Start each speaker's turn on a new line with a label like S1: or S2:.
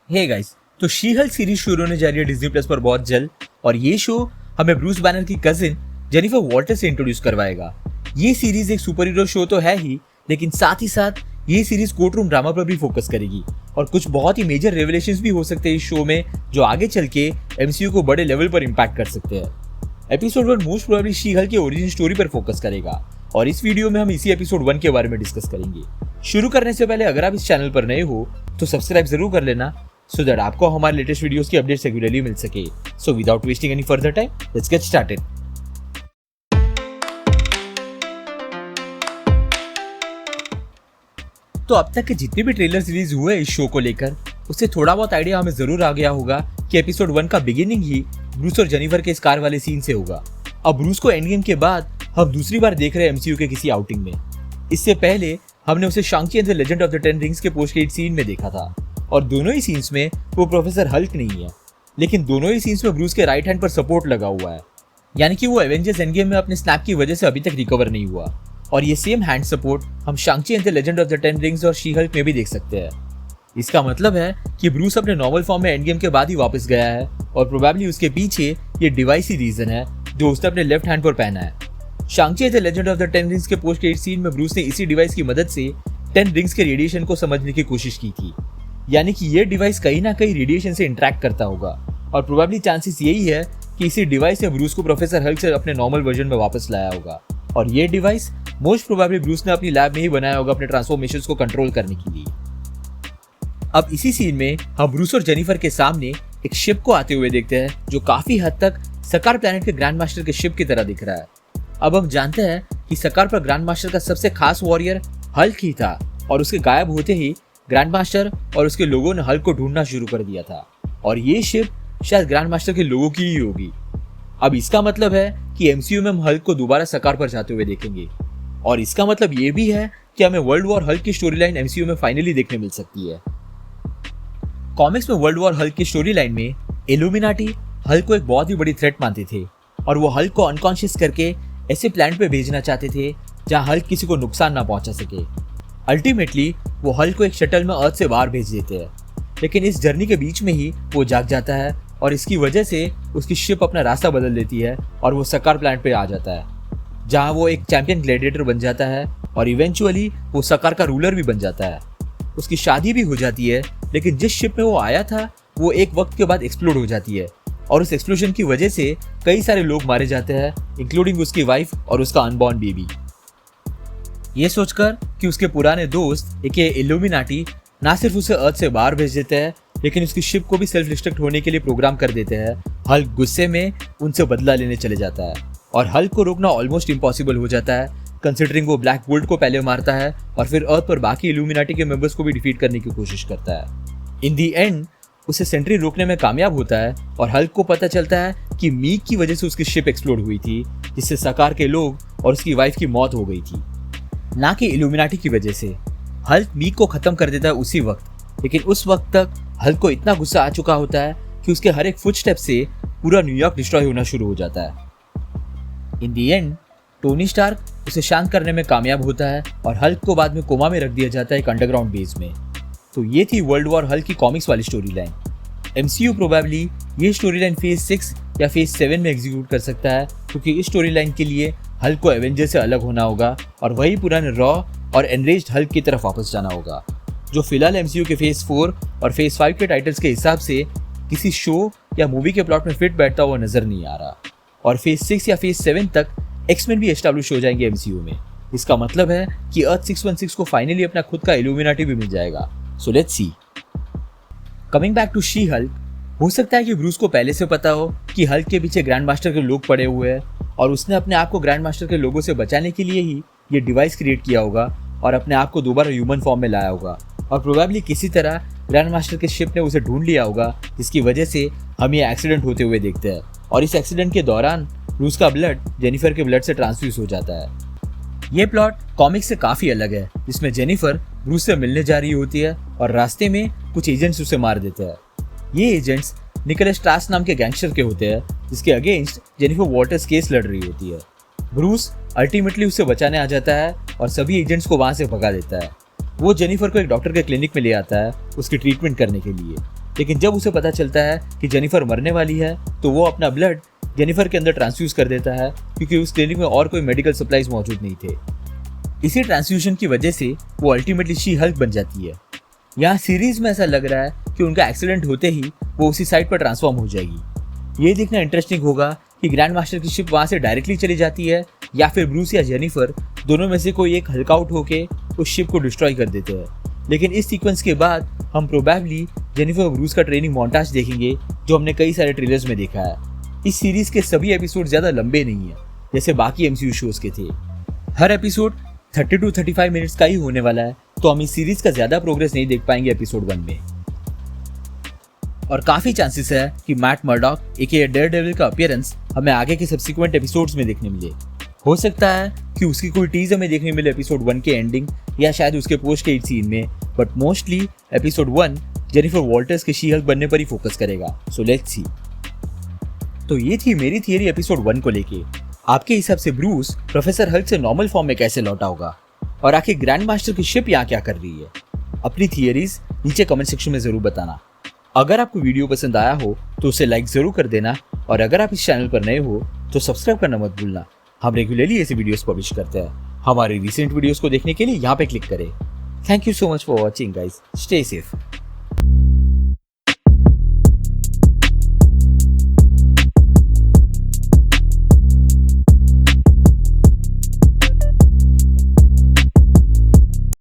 S1: Hey guys, तो she Hulk series शुरू होने जा रही है डिज्नी प्लस पर बहुत जल्द और ये शो हमें ब्रूस बैनर की कजिन जेनिफर वॉल्टर से इंट्रोड्यूस करवाएगा। ये सीरीज एक सुपर हीरो शो तो है ही, लेकिन साथ ही साथ ये सीरीज कोर्ट रूम ड्रामा पर भी फोकस करेगी और कुछ बहुत ही मेजर रेवलेशंस भी हो सकते हैं इस शो में, जो आगे चल के एमसीयू को बड़े लेवल पर इम्पैक्ट कर सकते हैं। Episode 1 most probably she Hulk के ओरिजिन स्टोरी पर फोकस करेगा और इस वीडियो में हम इसी एपिसोड 1 के बारे में डिस्कस करेंगे। शुरू करने से पहले अगर आप इस चैनल पर नए हो तो सब्सक्राइब जरूर कर लेना so that आपको हमारे लेटेस्ट वीडियोस की अपडेट्स रेगुलरली मिल सके। So without wasting any further time, let's get started. तो अब तक के जितने भी ट्रेलर रिलीज हुए इस शो को लेकर, उससे थोड़ा बहुत आइडिया हमें जरूर आ गया होगा कि एपिसोड 1 का बिगिनिंग ही ब्रूस और जेनिफर के इस कार वाले सीन से होगा। अब ब्रूस को एंड गेम के बाद हम दूसरी बार देख रहे हैं एमसीयू के किसी आउटिंग में। इससे पहले हमने उसे Shang Chi and the legend of the 10 rings के पोस्ट क्रेडिट सीन में देखा था और दोनों ही सीन्स में वो प्रोफेसर हल्क नहीं है, लेकिन दोनों ही सीन्स में ब्रूस के राइट हैंड पर सपोर्ट लगा हुआ है, यानी कि वो एवेंजर्स एंड गेम में अपने स्नैप की वजह से अभी तक रिकवर नहीं हुआ। और ये सेम हैंड सपोर्ट हम Shang Chi and the legend of the 10 rings और शी हल्क में भी देख सकते हैं। इसका मतलब है कि ब्रूस अपने नॉर्मल फॉर्म में एंड गेम के बाद ही वापस गया है और प्रोबेबली उसके पीछे ये डिवाइस ही रीजन है जो उसने अपने लेफ्ट हैंड पर पहना है। Shang Chi and the legend of the 10 rings के पोस्ट क्रेडिट सीन में ब्रूस ने इसी डिवाइस की मदद से 10 रिंग्स के रेडिएशन को समझने की कोशिश की थी, यानी कि ये डिवाइस कहीं ना कहीं रेडिएशन से इंटरेक्ट करता होगा और प्रोबेबली चांसेस यही है कि इसी डिवाइस ने ब्रूस को प्रोफेसर हल्क से अपने नॉर्मल वर्जन में वापस लाया होगा और ये डिवाइस मोस्ट प्रोबेबली ब्रूस ने अपनी लैब में ही बनाया होगा अपने ट्रांसफॉर्मेशंस को कंट्रोल करने के लिए। अब इसी सीन में हम ब्रूस और जेनिफर के सामने एक शिप को आते हुए देखते हैं जो काफी हद तक सकार प्लैनेट के ग्रैंड मास्टर के शिप की तरह दिख रहा है। अब हम जानते हैं कि सकार पर ग्रैंड मास्टर का सबसे खास वॉरियर हल्क ही था और उसके गायब होते ही ग्रैंड मास्टर और उसके लोगों ने हल्क को ढूंढना शुरू कर दिया था और ये शिप शायद ग्रैंड मास्टर के लोगों की ही होगी। अब इसका मतलब है कि एमसीयू में हम हल्क को दोबारा सकार पर जाते हुए देखेंगे और इसका मतलब ये भी है कि हमें वर्ल्ड वॉर हल्क की स्टोरी लाइन एमसीयू में फाइनली देखने मिल सकती है। कॉमिक्स में वर्ल्ड वॉर हल्क की स्टोरी लाइन में इल्यूमिनाटी हल्क को एक बहुत ही बड़ी थ्रेट मानते थे और वो हल्क को अनकॉन्शियस करके ऐसे प्लैनेट पे भेजना चाहते थे जहां हल्क किसी को नुकसान ना पहुंचा सके। अल्टीमेटली वो हल्क को एक शटल में अर्थ से बाहर भेज देते हैं, लेकिन इस जर्नी के बीच में ही वो जाग जाता है और इसकी वजह से उसकी शिप अपना रास्ता बदल लेती है और वो सकार प्लैनेट पे आ जाता है, जहां वो एक चैंपियन ग्लैडिएटर बन जाता है और इवेंचुअली वो सकार का रूलर भी बन जाता है। उसकी शादी भी हो जाती है, लेकिन जिस शिप में वो आया था वो एक वक्त के बाद एक्सप्लोड हो जाती है और उस एक्सप्लोजन की वजह से कई सारे लोग मारे जाते हैं, इंक्लूडिंग उसकी वाइफ और उसका अनबॉर्न बेबी। ये सोचकर कि उसके पुराने दोस्त एक इल्यूमिनाटी ना सिर्फ उसे अर्थ से बाहर भेज देते हैं, लेकिन उसकी शिप को भी सेल्फ डिस्ट्रक्ट होने के लिए प्रोग्राम कर देते हैं, हल्क गुस्से में उनसे बदला लेने चले जाता है और हल्क को रोकना ऑलमोस्ट इम्पॉसिबल हो जाता है, कंसिडरिंग वो ब्लैक बोल्ट को पहले मारता है और फिर अर्थ पर बाकी इल्यूमिनाटी के मेंबर्स को भी डिफीट करने की कोशिश करता है। इन दी एंड उसे सेंट्री रोकने में कामयाब होता है और हल्क को पता चलता है कि मीक की वजह से उसकी शिप एक्सप्लोड हुई थी, जिससे सकार के लोग और उसकी वाइफ की मौत हो गई थी, ना कि इल्यूमिनाटी की वजह से। हल्क मीक को खत्म कर देता है उसी वक्त, लेकिन उस वक्त तक हल्क को इतना गुस्सा आ चुका होता है कि उसके हर एक फुटस्टेप से पूरा न्यूयॉर्क डिस्ट्रॉय होना शुरू हो जाता है। इन दी एंड टोनी स्टार्क उसे शांत करने में कामयाब होता है और हल्क को बाद में कोमा में रख दिया जाता है एक अंडरग्राउंड बेस में। तो ये थी वर्ल्ड वॉर हल्क की कॉमिक्स वाली स्टोरी लाइन। एमसीयू प्रोबेबली ये स्टोरी लाइन फेज 6 या फेज 7 में एग्जीक्यूट कर सकता है, क्योंकि इस स्टोरी लाइन के लिए हल्क को एवेंजर से अलग होना होगा और वही पुराने रॉ और एनरेज्ड हल्क की तरफ वापस जाना होगा, जो फिलहाल एमसीयू के फेज 4 और फेज 5 के टाइटल्स के हिसाब से किसी शो या मूवी के प्लॉट में फिट बैठता हुआ नजर नहीं आ रहा। और फेज 6 या फेज 7 तक एक्समेन भी एस्टैब्लिश हो जाएंगे एमसीयू में। इसका मतलब है कि अर्थ 616 को फाइनली अपना खुद का इल्यूमिनाटी भी मिल जाएगा। So let's see. Coming back to She Hulk, हो सकता है कि ब्रूस को पहले से पता हो कि हल्क के पीछे ग्रैंड मास्टर के लोग पड़े हुए हैं और उसने अपने आप को ग्रैंड मास्टर के लोगों से बचाने के लिए ही ये डिवाइस क्रिएट किया होगा और अपने आप को दोबारा ह्यूमन फॉर्म में लाया होगा और प्रोबेबली किसी तरह ग्रैंड मास्टर के शिप ने उसे ढूंढ लिया होगा, जिसकी वजह से हम ये एक्सीडेंट होते हुए देखते हैं और इस एक्सीडेंट के दौरान ब्रूस का ब्लड जेनिफर के ब्लड से ट्रांसफ्यूज हो जाता है। ये प्लॉट कॉमिक्स से काफी अलग है, जिसमें जेनिफर ब्रूस से मिलने जा रही होती है और रास्ते में कुछ एजेंट्स उसे मार देते हैं। ये एजेंट्स निकोलस ट्रास नाम के गैंगस्टर के होते हैं, जिसके अगेंस्ट जेनिफर वॉल्टर्स केस लड़ रही होती है। ब्रूस अल्टीमेटली उसे बचाने आ जाता है और सभी एजेंट्स को वहां से भगा देता है। वो जेनिफर को एक डॉक्टर के क्लिनिक में ले आता है उसकी ट्रीटमेंट करने के लिए। लेकिन जब उसे पता चलता है कि जेनिफर मरने वाली है तो वो अपना ब्लड जेनिफर के अंदर ट्रांसफ्यूज कर देता है, क्योंकि उस क्लिनिक में और कोई मेडिकल सप्लाईज मौजूद नहीं थे। इसी ट्रांसफ्यूजन की वजह से वो अल्टीमेटली शी हल्क बन जाती है। यहाँ सीरीज में ऐसा लग रहा है कि उनका एक्सीडेंट होते ही वो उसी साइट पर ट्रांसफॉर्म हो जाएगी। ये देखना इंटरेस्टिंग होगा कि ग्रैंड मास्टर की शिप वहां से डायरेक्टली चली जाती है या फिर ब्रूस या जेनिफर दोनों में से कोई एक हल्क आउट होके उस शिप को डिस्ट्रॉय कर देते हैं। लेकिन इस सीक्वेंस के बाद हम प्रोबेबली जेनिफर और ब्रूस का ट्रेनिंग मोन्टाज देखेंगे, जो हमने कई सारे ट्रेलर्स में देखा है। इस सीरीज के सभी एपिसोड ज्यादा लंबे नहीं है जैसे बाकी एमसीयू शोज के थे। हर एपिसोड 30 to 35 मिनट्स का ही होने वाला है, तो हम इस सीरीज का ज्यादा प्रोग्रेस नहीं देख पाएंगे एपिसोड 1 में। और काफी चांसेस है कि मैट मर्डॉक एके डेयरडेविल का अपीयरेंस हमें आगे के सब्सिक्वेंट एपिसोड्स में देखने मिले। हो सकता है कि उसकी कोई टीज हमें देखने मिले एपिसोड 1 के एंडिंग या शायद उसके पोस्ट क्रेडिट सीन में, but mostly episode 1 Jennifer Walter's के शी हल्क बनने पर ही फोकस करेगा। सो लेट्स सी। तो ये थी मेरी थियरी एपिसोड 1 को लेके। आपके हिसाब से ब्रूस प्रोफेसर हल्क से नॉर्मल फॉर्म में कैसे लौटा होगा, और आखिर ग्रैंड मास्टर की शिप यहाँ क्या कर रही है? अपनी थियरीज नीचे कमेंट सेक्शन में जरूर बताना। अगर आपको वीडियो पसंद आया हो तो उसे लाइक जरूर कर देना, और अगर आप इस चैनल पर नए हो तो सब्सक्राइब करना मत भूलना। हम रेगुलरली ऐसे वीडियोस पब्लिश करते हैं। हमारे रिसेंट वीडियोस को देखने के लिए यहाँ पे क्लिक करें। Thank you so much for watching guys. Stay safe.